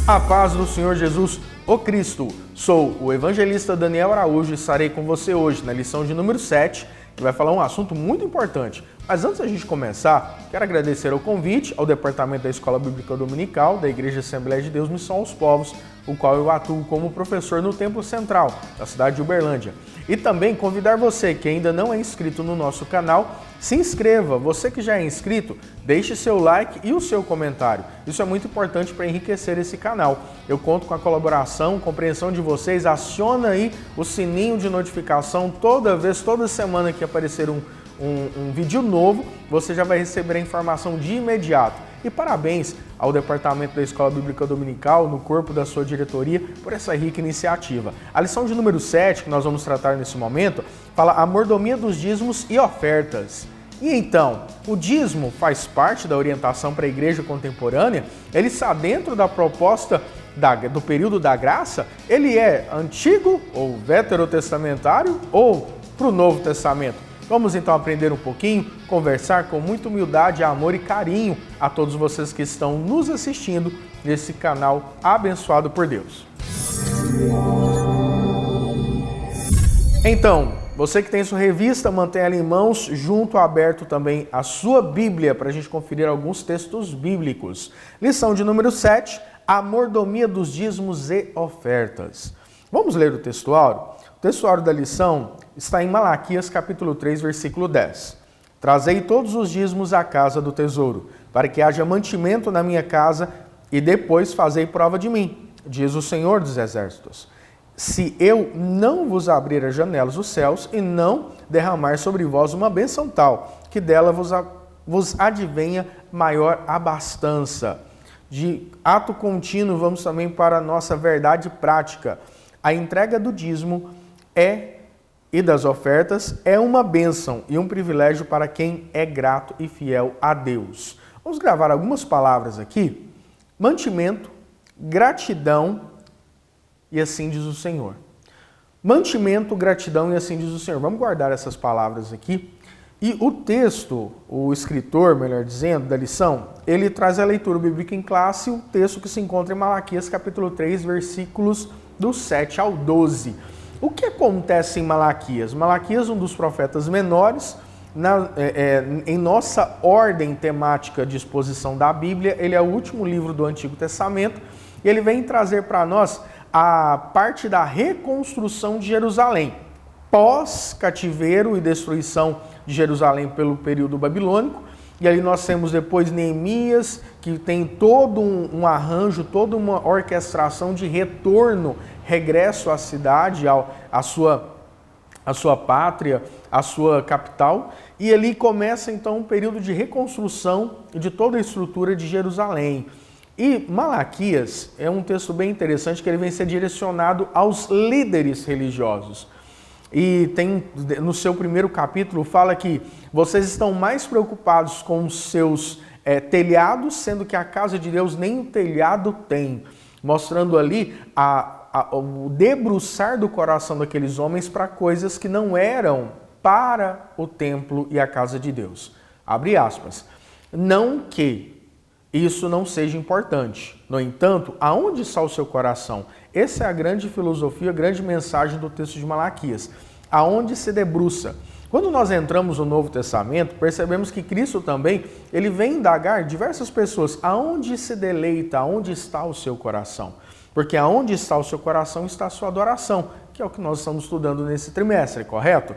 A paz do Senhor Jesus, o Cristo. Sou o evangelista Daniel Araújo e estarei com você hoje na lição de número 7, que vai falar um assunto muito importante. Mas antes da gente começar, quero agradecer o convite ao Departamento da Escola Bíblica Dominical da Igreja Assembleia de Deus Missão aos Povos, o qual eu atuo como professor no Templo Central, da cidade de Uberlândia. E também convidar você que ainda não é inscrito no nosso canal, se inscreva. Você que já é inscrito, deixe seu like e o seu comentário. Isso é muito importante para enriquecer esse canal. Eu conto com a colaboração, compreensão de vocês. Aciona aí o sininho de notificação toda semana que aparecer um vídeo novo, você já vai receber a informação de imediato. E parabéns ao Departamento da Escola Bíblica Dominical, no corpo da sua diretoria, por essa rica iniciativa. A lição de número 7, que nós vamos tratar nesse momento, fala a mordomia dos dízimos e ofertas. E então, o dízimo faz parte da orientação para a igreja contemporânea? Ele está dentro da proposta do período da graça? Ele é antigo ou veterotestamentário ou para o Novo Testamento? Vamos então aprender um pouquinho, conversar com muita humildade, amor e carinho a todos vocês que estão nos assistindo nesse canal abençoado por Deus. Então, você que tem sua revista, mantenha ela em mãos, junto aberto também a sua Bíblia, para a gente conferir alguns textos bíblicos. Lição de número 7, a mordomia dos dízimos e ofertas. Vamos ler o textuário? O textuário da lição está em Malaquias capítulo 3, versículo 10. Trazei todos os dízimos à casa do tesouro, para que haja mantimento na minha casa, e depois fazei prova de mim, diz o Senhor dos Exércitos. Se eu não vos abrir as janelas dos céus e não derramar sobre vós uma bênção tal, que dela vos advenha maior abastança. De ato contínuo, vamos também para a nossa verdade prática. A entrega do dízimo e das ofertas é uma bênção e um privilégio para quem é grato e fiel a Deus. Vamos gravar algumas palavras aqui. Mantimento, gratidão e assim diz o Senhor. Mantimento, gratidão e assim diz o Senhor. Vamos guardar essas palavras aqui. E o texto, o escritor, melhor dizendo, da lição, ele traz a leitura bíblica em classe, o texto que se encontra em Malaquias capítulo 3, versículos do 7 ao 12. O que acontece em Malaquias? Malaquias, um dos profetas menores, em nossa ordem temática de exposição da Bíblia, ele é o último livro do Antigo Testamento, e ele vem trazer para nós a parte da reconstrução de Jerusalém, pós-cativeiro e destruição de Jerusalém pelo período babilônico. E ali nós temos depois Neemias, que tem todo um arranjo, toda uma orquestração de retorno, regresso à cidade, à sua pátria, à sua capital. E ali começa então um período de reconstrução de toda a estrutura de Jerusalém. E Malaquias é um texto bem interessante, que ele vem ser direcionado aos líderes religiosos. E tem, no seu primeiro capítulo, fala que vocês estão mais preocupados com os seus telhados, sendo que a casa de Deus nem o telhado tem, mostrando ali o debruçar do coração daqueles homens para coisas que não eram para o templo e a casa de Deus. Abre aspas. Não que isso não seja importante. No entanto, aonde está o seu coração? Essa é a grande filosofia, a grande mensagem do texto de Malaquias. Aonde se debruça? Quando nós entramos no Novo Testamento, percebemos que Cristo também, ele vem indagar diversas pessoas. Aonde se deleita? Aonde está o seu coração? Porque aonde está o seu coração está a sua adoração, que é o que nós estamos estudando nesse trimestre, correto?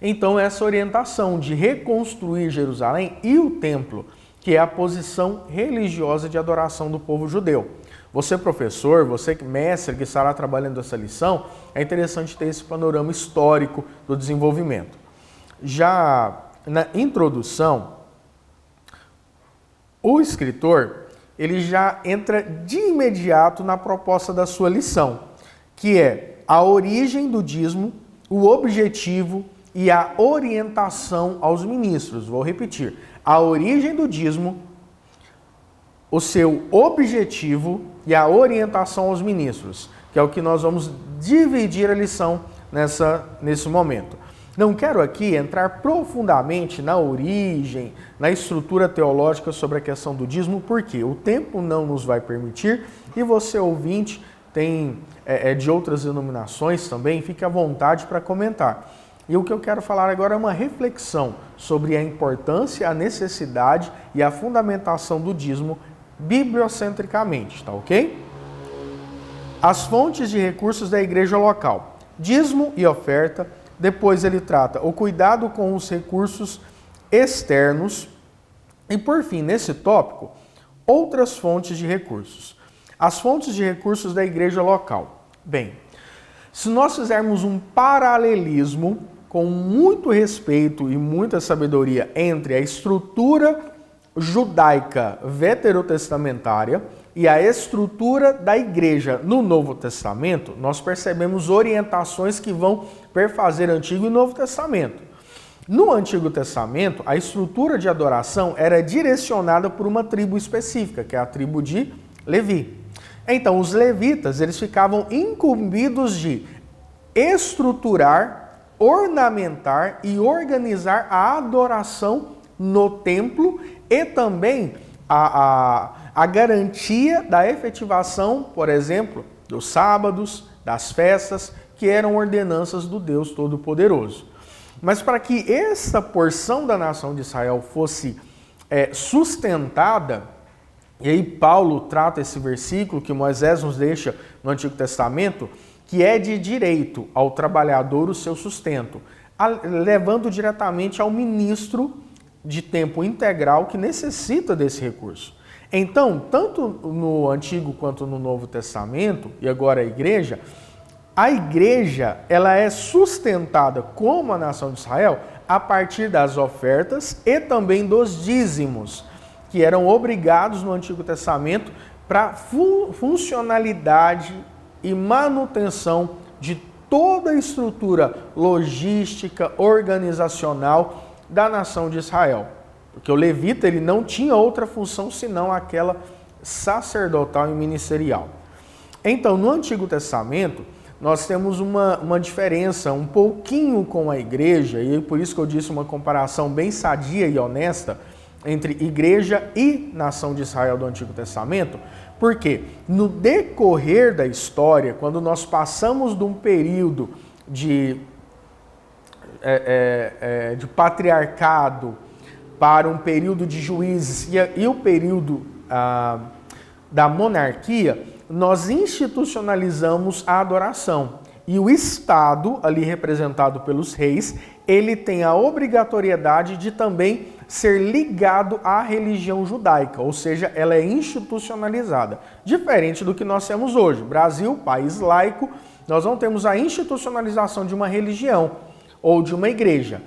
Então, essa orientação de reconstruir Jerusalém e o templo, que é a posição religiosa de adoração do povo judeu. Você, professor, você, mestre, que estará trabalhando essa lição, é interessante ter esse panorama histórico do desenvolvimento. Já na introdução, o escritor, ele já entra de imediato na proposta da sua lição, que é a origem do dízimo, o objetivo e a orientação aos ministros. Vou repetir. A origem do dízimo, o seu objetivo e a orientação aos ministros, que é o que nós vamos dividir a lição nesse momento. Não quero aqui entrar profundamente na origem, na estrutura teológica sobre a questão do dízimo, porque o tempo não nos vai permitir e você, ouvinte, tem de outras denominações também, fique à vontade para comentar. E o que eu quero falar agora é uma reflexão sobre a importância, a necessidade e a fundamentação do dízimo bibliocentricamente, tá ok? As fontes de recursos da igreja local. Dízimo e oferta. Depois ele trata o cuidado com os recursos externos. E por fim, nesse tópico, outras fontes de recursos. As fontes de recursos da igreja local. Bem, se nós fizermos um paralelismo com muito respeito e muita sabedoria entre a estrutura judaica veterotestamentária e a estrutura da igreja no Novo Testamento, nós percebemos orientações que vão perfazer Antigo e Novo Testamento. No Antigo Testamento, a estrutura de adoração era direcionada por uma tribo específica, que é a tribo de Levi. Então, os levitas, eles ficavam incumbidos de estruturar, ornamentar e organizar a adoração no templo e também a garantia da efetivação, por exemplo, dos sábados, das festas, que eram ordenanças do Deus Todo-Poderoso. Mas para que essa porção da nação de Israel fosse sustentada, e aí Paulo trata esse versículo que Moisés nos deixa no Antigo Testamento, que é de direito ao trabalhador o seu sustento, levando diretamente ao ministro de tempo integral que necessita desse recurso. Então, tanto no Antigo quanto no Novo Testamento, e agora a igreja ela é sustentada como a nação de Israel a partir das ofertas e também dos dízimos, que eram obrigados no Antigo Testamento para funcionalidade e manutenção de toda a estrutura logística, organizacional da nação de Israel. Porque o levita ele não tinha outra função senão aquela sacerdotal e ministerial. Então, no Antigo Testamento, nós temos uma diferença um pouquinho com a igreja, e por isso que eu disse uma comparação bem sadia e honesta entre igreja e nação de Israel do Antigo Testamento, porque no decorrer da história, quando nós passamos de um período de patriarcado para um período de juízes e o período da monarquia, nós institucionalizamos a adoração. E o Estado, ali representado pelos reis, ele tem a obrigatoriedade de também ser ligado à religião judaica, ou seja, ela é institucionalizada. Diferente do que nós temos hoje. Brasil, país laico, nós não temos a institucionalização de uma religião ou de uma igreja.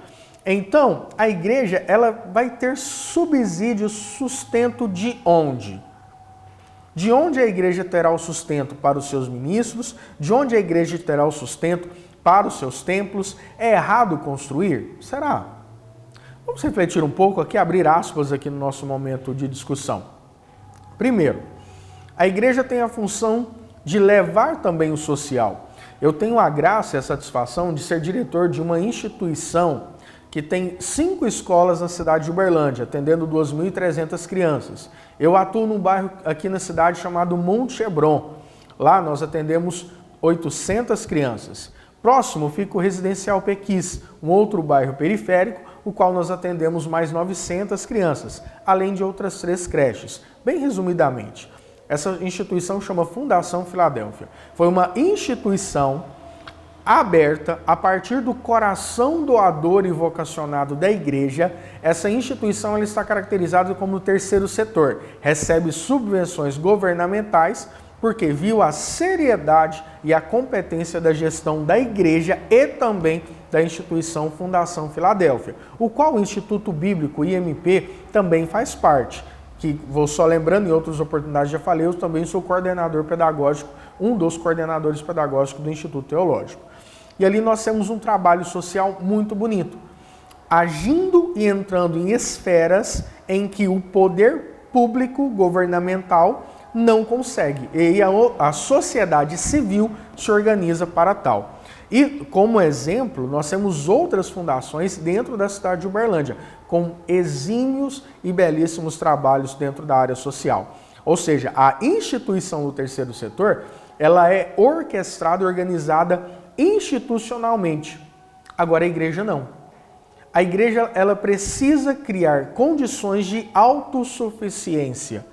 Então, a igreja ela vai ter subsídio, sustento de onde? De onde a igreja terá o sustento para os seus ministros? De onde a igreja terá o sustento para os seus templos? É errado construir? Será? Vamos refletir um pouco aqui, abrir aspas aqui no nosso momento de discussão. Primeiro, a igreja tem a função de levar também o social. Eu tenho a graça e a satisfação de ser diretor de uma instituição que tem 5 escolas na cidade de Uberlândia, atendendo 2.300 crianças. Eu atuo num bairro aqui na cidade chamado Monte Hebron. Lá nós atendemos 800 crianças. Próximo fica o Residencial Pequis, um outro bairro periférico, o qual nós atendemos mais 900 crianças, além de outras 3 creches. Bem resumidamente, essa instituição chama Fundação Filadélfia. Foi uma instituição aberta a partir do coração doador e vocacionado da igreja. Essa instituição ela está caracterizada como o terceiro setor. Recebe subvenções governamentais porque viu a seriedade e a competência da gestão da igreja e também da instituição Fundação Filadélfia, o qual o Instituto Bíblico IMP também faz parte. Que vou só lembrando, em outras oportunidades já falei, eu também sou coordenador pedagógico, um dos coordenadores pedagógicos do Instituto Teológico. E ali nós temos um trabalho social muito bonito, agindo e entrando em esferas em que o poder público governamental não consegue. E a sociedade civil se organiza para tal. E, como exemplo, nós temos outras fundações dentro da cidade de Uberlândia, com exímios e belíssimos trabalhos dentro da área social. Ou seja, a instituição do terceiro setor, ela é orquestrada e organizada institucionalmente. Agora, a igreja não. A igreja, ela precisa criar condições de autossuficiência.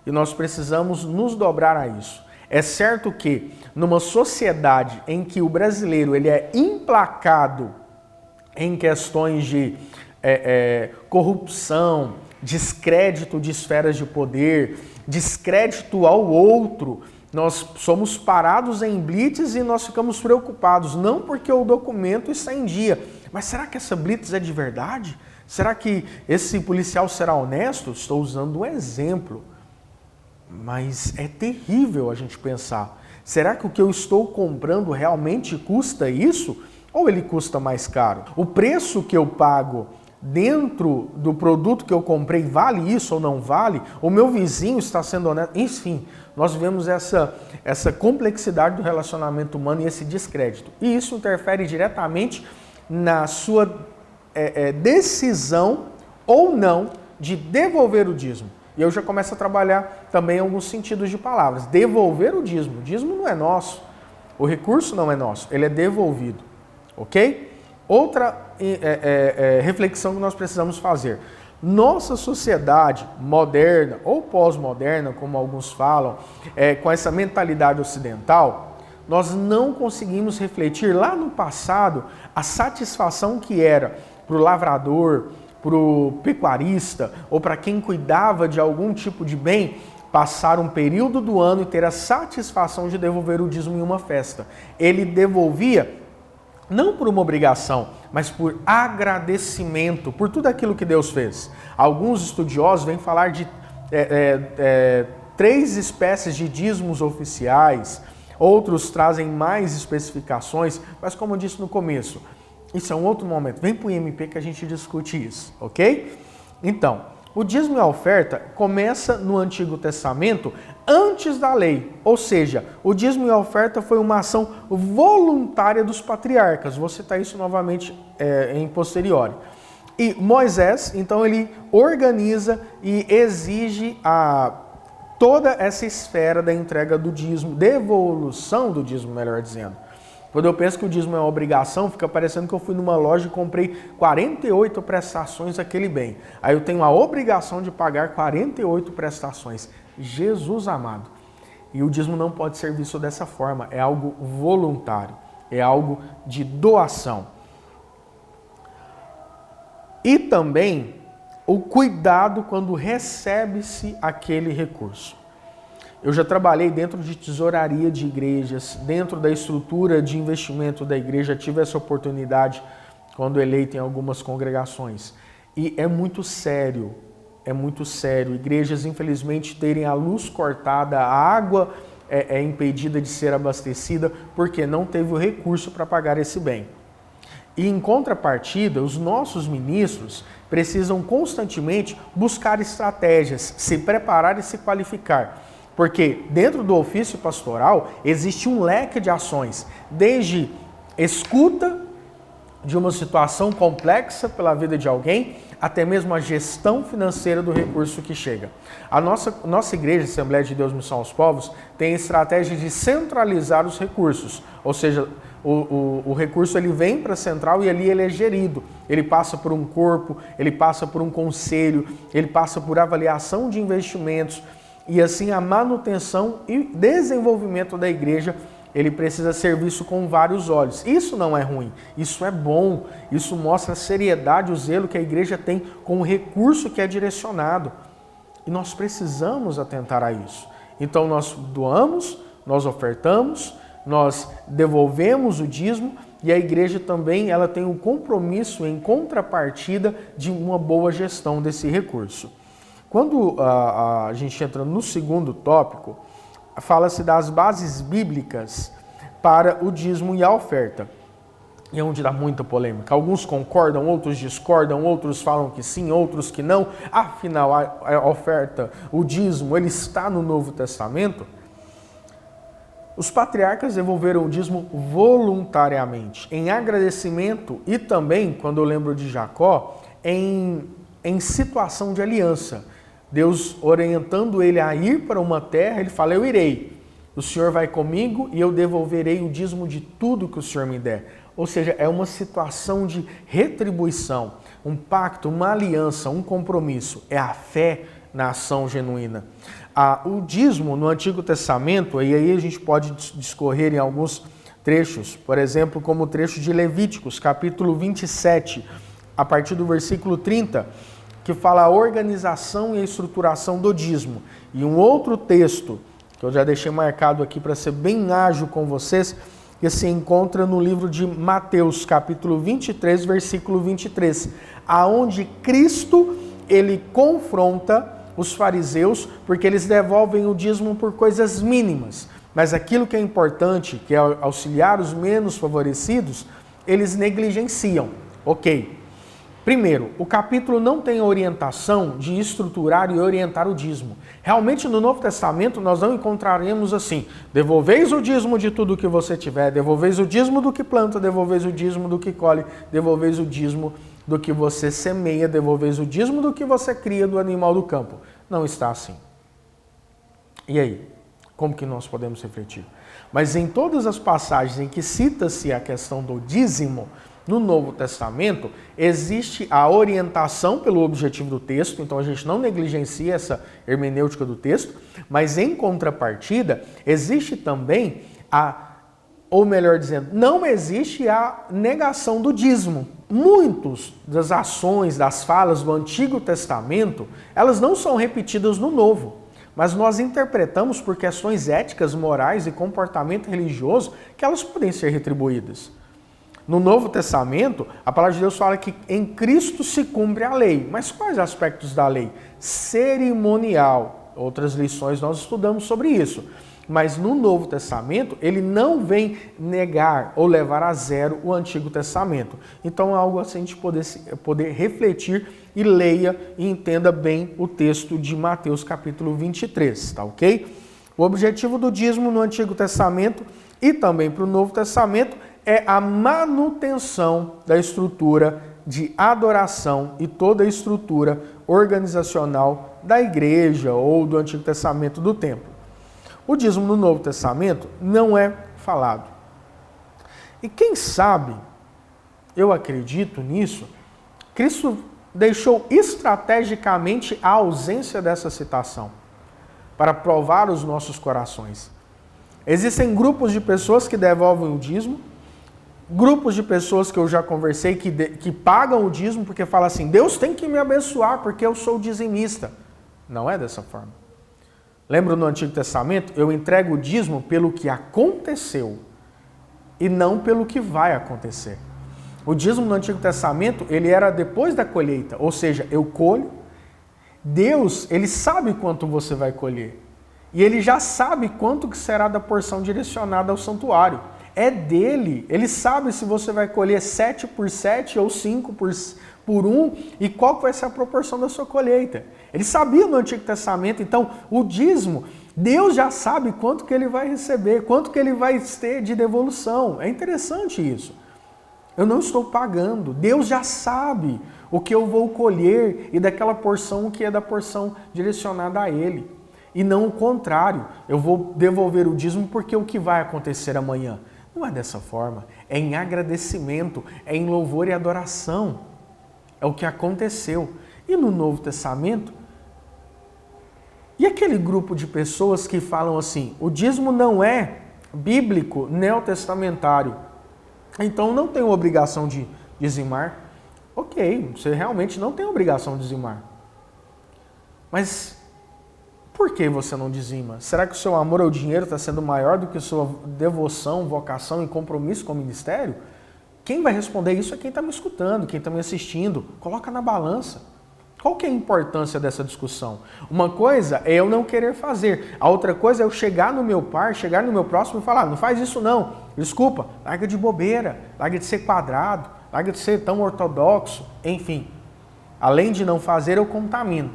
E nós precisamos nos dobrar a isso. É certo que, numa sociedade em que o brasileiro ele é implacado em questões de corrupção, descrédito de esferas de poder, descrédito ao outro, nós somos parados em blitz e nós ficamos preocupados, não porque o documento está em dia, mas será que essa blitz é de verdade? Será que esse policial será honesto? Estou usando um exemplo. Mas é terrível a gente pensar, será que o que eu estou comprando realmente custa isso? Ou ele custa mais caro? O preço que eu pago dentro do produto que eu comprei vale isso ou não vale? O meu vizinho está sendo honesto? Enfim, nós vemos essa complexidade do relacionamento humano e esse descrédito. E isso interfere diretamente na sua decisão ou não de devolver o dízimo. E eu já começo a trabalhar também alguns sentidos de palavras. Devolver o dízimo. O dízimo não é nosso. O recurso não é nosso. Ele é devolvido. Ok? Outra reflexão que nós precisamos fazer. Nossa sociedade moderna ou pós-moderna, como alguns falam, com essa mentalidade ocidental, nós não conseguimos refletir lá no passado a satisfação que era para o lavrador, para o pecuarista ou para quem cuidava de algum tipo de bem, passar um período do ano e ter a satisfação de devolver o dízimo em uma festa. Ele devolvia não por uma obrigação, mas por agradecimento, por tudo aquilo que Deus fez. Alguns estudiosos vêm falar de 3 espécies de dízimos oficiais, outros trazem mais especificações, mas como eu disse no começo, isso é um outro momento. Vem para o IMP que a gente discute isso, ok? Então, o dízimo e a oferta começa no Antigo Testamento antes da lei. Ou seja, o dízimo e a oferta foi uma ação voluntária dos patriarcas. Vou citar isso novamente em posteriori. E Moisés, então, ele organiza e exige toda essa esfera da entrega do dízimo, devolução do dízimo, melhor dizendo. Quando eu penso que o dízimo é uma obrigação, fica parecendo que eu fui numa loja e comprei 48 prestações daquele bem. Aí eu tenho a obrigação de pagar 48 prestações. Jesus amado. E o dízimo não pode ser visto dessa forma. É algo voluntário. É algo de doação. E também o cuidado quando recebe-se aquele recurso. Eu já trabalhei dentro de tesouraria de igrejas, dentro da estrutura de investimento da igreja, tive essa oportunidade quando eleito em algumas congregações. E é muito sério, igrejas infelizmente terem a luz cortada, a água é impedida de ser abastecida, porque não teve o recurso para pagar esse bem. E em contrapartida, os nossos ministros precisam constantemente buscar estratégias, se preparar e se qualificar. Porque dentro do ofício pastoral existe um leque de ações, desde escuta de uma situação complexa pela vida de alguém, até mesmo a gestão financeira do recurso que chega. A nossa igreja, Assembleia de Deus Missão aos Povos, tem a estratégia de centralizar os recursos, ou seja, o recurso ele vem para a central e ali ele é gerido. Ele passa por um corpo, ele passa por um conselho, ele passa por avaliação de investimentos, e assim a manutenção e desenvolvimento da igreja, ele precisa ser visto com vários olhos. Isso não é ruim, isso é bom, isso mostra a seriedade, o zelo que a igreja tem com o recurso que é direcionado. E nós precisamos atentar a isso. Então nós doamos, nós ofertamos, nós devolvemos o dízimo e a igreja também ela tem um compromisso em contrapartida de uma boa gestão desse recurso. Quando a gente entra no segundo tópico, fala-se das bases bíblicas para o dízimo e a oferta. E é onde dá muita polêmica. Alguns concordam, outros discordam, outros falam que sim, outros que não. Afinal, a oferta, o dízimo, ele está no Novo Testamento. Os patriarcas devolveram o dízimo voluntariamente, em agradecimento e também, quando eu lembro de Jacó, em situação de aliança. Deus orientando ele a ir para uma terra, ele fala, eu irei. O Senhor vai comigo e eu devolverei o dízimo de tudo que o Senhor me der. Ou seja, é uma situação de retribuição, um pacto, uma aliança, um compromisso. É a fé na ação genuína. O dízimo no Antigo Testamento, e aí a gente pode discorrer em alguns trechos, por exemplo, como o trecho de Levíticos, capítulo 27, a partir do versículo 30, que fala a organização e a estruturação do dízimo. E um outro texto, que eu já deixei marcado aqui para ser bem ágil com vocês, que se encontra no livro de Mateus, capítulo 23, versículo 23, aonde Cristo, ele confronta os fariseus, porque eles devolvem o dízimo por coisas mínimas, mas aquilo que é importante, que é auxiliar os menos favorecidos, eles negligenciam. Ok. Primeiro, o capítulo não tem orientação de estruturar e orientar o dízimo. Realmente no Novo Testamento nós não encontraremos assim, devolveis o dízimo de tudo que você tiver, devolveis o dízimo do que planta, devolveis o dízimo do que colhe, devolveis o dízimo do que você semeia, devolveis o dízimo do que você cria do animal do campo. Não está assim. E aí? Como que nós podemos refletir? Mas em todas as passagens em que cita-se a questão do dízimo, no Novo Testamento, existe a orientação pelo objetivo do texto, então a gente não negligencia essa hermenêutica do texto, mas em contrapartida, existe também ou melhor dizendo, não existe a negação do dízimo. Muitas das ações, das falas do Antigo Testamento, elas não são repetidas no Novo, mas nós interpretamos por questões éticas, morais e comportamento religioso que elas podem ser retribuídas. No Novo Testamento, a palavra de Deus fala que em Cristo se cumpre a lei. Mas quais aspectos da lei? Cerimonial. Outras lições nós estudamos sobre isso. Mas no Novo Testamento, ele não vem negar ou levar a zero o Antigo Testamento. Então é algo assim de poder refletir e leia e entenda bem o texto de Mateus capítulo 23, tá ok? O objetivo do dízimo no Antigo Testamento e também para o Novo Testamento é a manutenção da estrutura de adoração e toda a estrutura organizacional da igreja ou do Antigo Testamento do templo. O dízimo no Novo Testamento não é falado. E quem sabe, eu acredito nisso, Cristo deixou estrategicamente a ausência dessa citação para provar os nossos corações. Existem grupos de pessoas que devolvem o dízimo, grupos de pessoas que eu já conversei que pagam o dízimo porque falam assim, Deus tem que me abençoar porque eu sou dizimista. Não é dessa forma. Lembra no Antigo Testamento? Eu entrego o dízimo pelo que aconteceu e não pelo que vai acontecer. O dízimo no Antigo Testamento, ele era depois da colheita, ou seja, eu colho, Deus, ele sabe quanto você vai colher e ele já sabe quanto que será da porção direcionada ao santuário. É dele, ele sabe se você vai colher 7 por 7 ou 5 por 1 e qual vai ser a proporção da sua colheita. Ele sabia no Antigo Testamento, então o dízimo, Deus já sabe quanto que ele vai receber, quanto que ele vai ter de devolução. É interessante isso. Eu não estou pagando, Deus já sabe o que eu vou colher e daquela porção que é da porção direcionada a ele. E não o contrário, eu vou devolver o dízimo porque o que vai acontecer amanhã. Não é dessa forma, é em agradecimento, é em louvor e adoração. É o que aconteceu. E no Novo Testamento? E aquele grupo de pessoas que falam assim, o dízimo não é bíblico, neotestamentário, então não tem obrigação de dizimar. Ok, você realmente não tem obrigação de dizimar. Mas por que você não dizima? Será que o seu amor ao dinheiro está sendo maior do que a sua devoção, vocação e compromisso com o ministério? Quem vai responder isso é quem está me escutando, quem está me assistindo. Coloca na balança. Qual que é a importância dessa discussão? Uma coisa é eu não querer fazer. A outra coisa é eu chegar no meu par, chegar no meu próximo e falar, não faz isso não. Desculpa, larga de bobeira, larga de ser quadrado, larga de ser tão ortodoxo. Enfim, além de não fazer, eu contamino.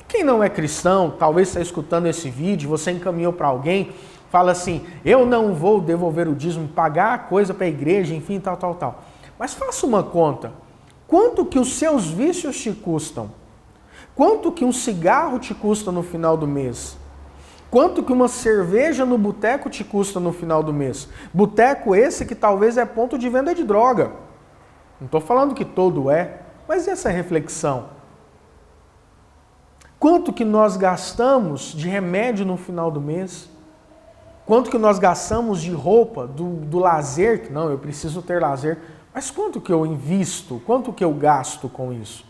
Quem não é cristão, talvez está escutando esse vídeo, você encaminhou para alguém fala assim, eu não vou devolver o dízimo, pagar a coisa para a igreja, enfim, tal. Mas faça uma conta. Quanto que os seus vícios te custam? Quanto que um cigarro te custa no final do mês? Quanto que uma cerveja no boteco te custa no final do mês? Boteco esse que talvez é ponto de venda de droga. Não estou falando que todo é, mas essa reflexão. Quanto que nós gastamos de remédio no final do mês? Quanto que nós gastamos de roupa, do lazer? Não, eu preciso ter lazer. Mas quanto que eu invisto? Quanto que eu gasto com isso?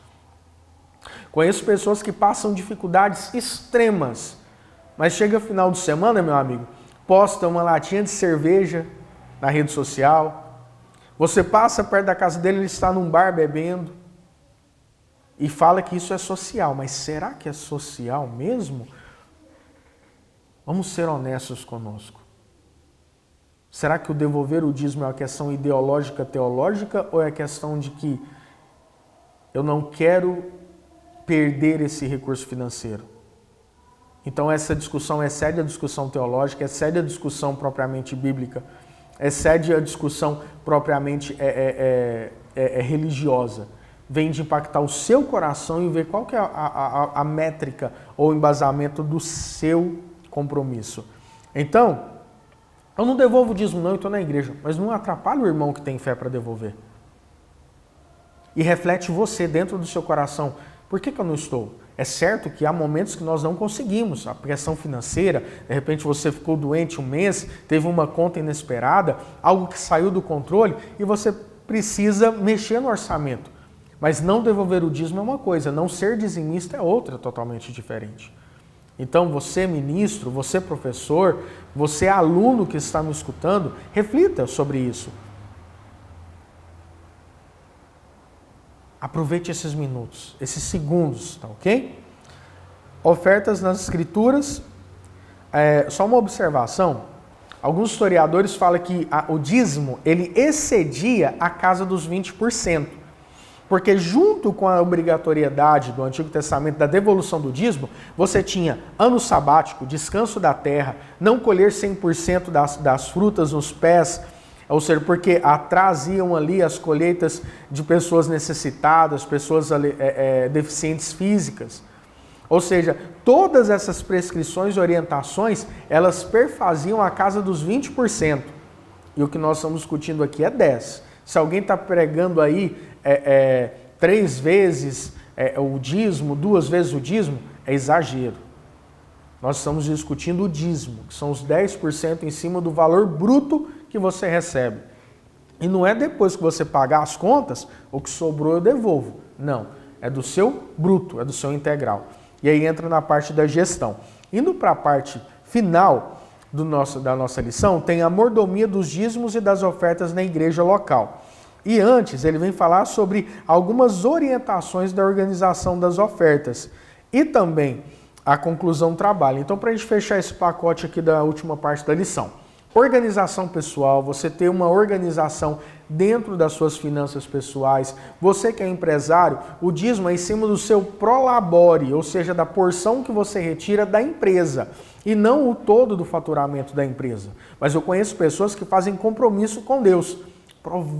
Conheço pessoas que passam dificuldades extremas, mas chega final de semana, meu amigo, posta uma latinha de cerveja na rede social, você passa perto da casa dele, ele está num bar bebendo e fala que isso é social. Mas será que é social mesmo? Vamos ser honestos conosco. Será que o devolver o dízimo é uma questão ideológica, teológica, ou é questão de que eu não quero perder esse recurso financeiro? Então essa discussão excede a discussão teológica, excede a discussão propriamente bíblica, excede a discussão propriamente religiosa. Vem de impactar o seu coração e ver qual que é a métrica ou embasamento do seu compromisso. Então, eu não devolvo o dízimo não, eu estou na igreja, mas não atrapalha o irmão que tem fé para devolver. E reflete você dentro do seu coração. Por que eu não estou? É certo que há momentos que nós não conseguimos, a pressão financeira, de repente você ficou doente um mês, teve uma conta inesperada, algo que saiu do controle e você precisa mexer no orçamento. Mas não devolver o dízimo é uma coisa, não ser dizimista é outra totalmente diferente. Então você ministro, você professor, você aluno que está me escutando, reflita sobre isso. Aproveite esses minutos, esses segundos, tá ok? Ofertas nas escrituras, só uma observação, alguns historiadores falam que o dízimo, ele excedia a casa dos 20%, porque junto com a obrigatoriedade do Antigo Testamento da devolução do dízimo, você tinha ano sabático, descanso da terra, não colher 100% das frutas nos pés, ou seja, porque traziam ali as colheitas de pessoas necessitadas, pessoas deficientes físicas. Ou seja, todas essas prescrições e orientações, elas perfaziam a casa dos 20%. E o que nós estamos discutindo aqui é 10%. Se alguém está pregando aí 3 vezes o dízimo, 2 vezes o dízimo, é exagero. Nós estamos discutindo o dízimo, que são os 10% em cima do valor bruto que você recebe. E não é depois que você pagar as contas, o que sobrou eu devolvo. Não, é do seu bruto, é do seu integral. E aí entra na parte da gestão. Indo para a parte final da nossa lição, tem a mordomia dos dízimos e das ofertas na igreja local. E antes ele vem falar sobre algumas orientações da organização das ofertas e também a conclusão do trabalho. Então, para a gente fechar esse pacote aqui da última parte da lição. Organização pessoal, você ter uma organização dentro das suas finanças pessoais. Você que é empresário, o dízimo é em cima do seu prolabore, ou seja, da porção que você retira da empresa e não o todo do faturamento da empresa. Mas eu conheço pessoas que fazem compromisso com Deus.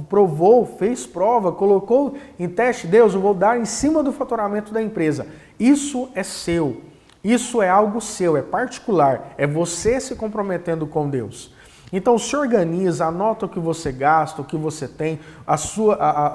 Provou, fez prova, colocou em teste, Deus, eu vou dar em cima do faturamento da empresa. Isso é seu. Isso é algo seu, é particular, é você se comprometendo com Deus. Então se organiza, anota o que você gasta, o que você tem,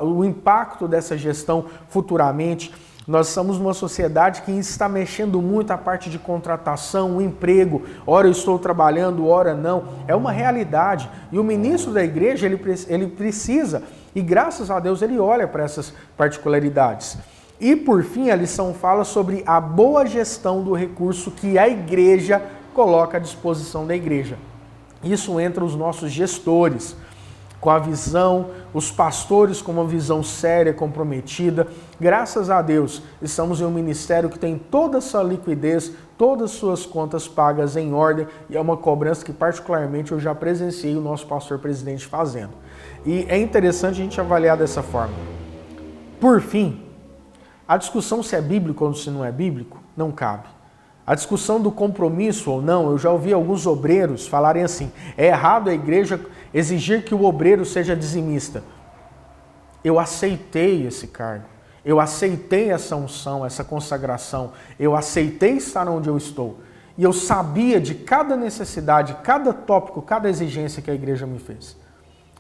o impacto dessa gestão futuramente. Nós estamos numa sociedade que está mexendo muito a parte de contratação, o emprego, ora eu estou trabalhando, ora não. É uma realidade. E o ministro da igreja, ele precisa, e graças a Deus ele olha para essas particularidades. E por fim, a lição fala sobre a boa gestão do recurso que a igreja coloca à disposição da igreja. Isso entra os nossos gestores, com a visão, os pastores com uma visão séria, comprometida. Graças a Deus, estamos em um ministério que tem toda a sua liquidez, todas as suas contas pagas em ordem, e é uma cobrança que particularmente eu já presenciei o nosso pastor presidente fazendo. E é interessante a gente avaliar dessa forma. Por fim, a discussão se é bíblico ou se não é bíblico, não cabe. A discussão do compromisso ou não, eu já ouvi alguns obreiros falarem assim: é errado a igreja exigir que o obreiro seja dizimista. Eu aceitei esse cargo, eu aceitei essa unção, essa consagração, eu aceitei estar onde eu estou. E eu sabia de cada necessidade, cada tópico, cada exigência que a igreja me fez.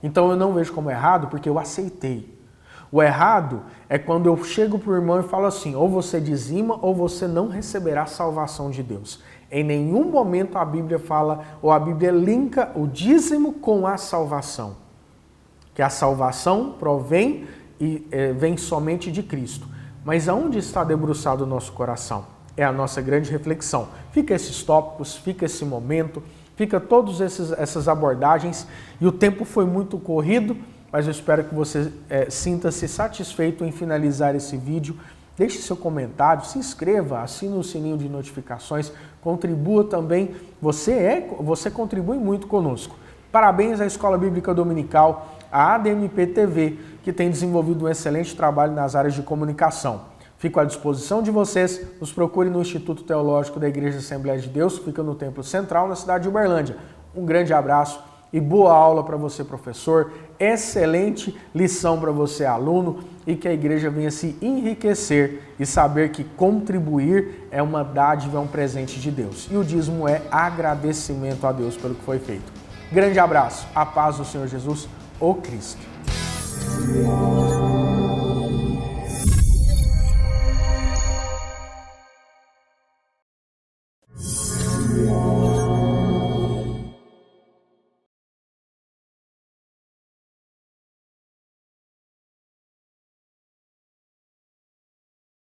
Então eu não vejo como errado, porque eu aceitei. O errado é quando eu chego para o irmão e falo assim: ou você dizima ou você não receberá a salvação de Deus. Em nenhum momento a Bíblia fala, ou a Bíblia linka o dízimo com a salvação. Que a salvação provém e vem somente de Cristo. Mas aonde está debruçado o nosso coração? É a nossa grande reflexão. Fica esses tópicos, fica esse momento, fica todas essas abordagens, e o tempo foi muito corrido, mas eu espero que você sinta-se satisfeito em finalizar esse vídeo. Deixe seu comentário, se inscreva, assine o sininho de notificações, contribua também, você contribui muito conosco. Parabéns à Escola Bíblica Dominical, a ADMP TV, que tem desenvolvido um excelente trabalho nas áreas de comunicação. Fico à disposição de vocês, nos procure no Instituto Teológico da Igreja Assembleia de Deus, que fica no Templo Central, na cidade de Uberlândia. Um grande abraço e boa aula para você, professor. Excelente lição para você, aluno, e que a igreja venha se enriquecer e saber que contribuir é uma dádiva, é um presente de Deus. E o dízimo é agradecimento a Deus pelo que foi feito. Grande abraço, a paz do Senhor Jesus, o Cristo.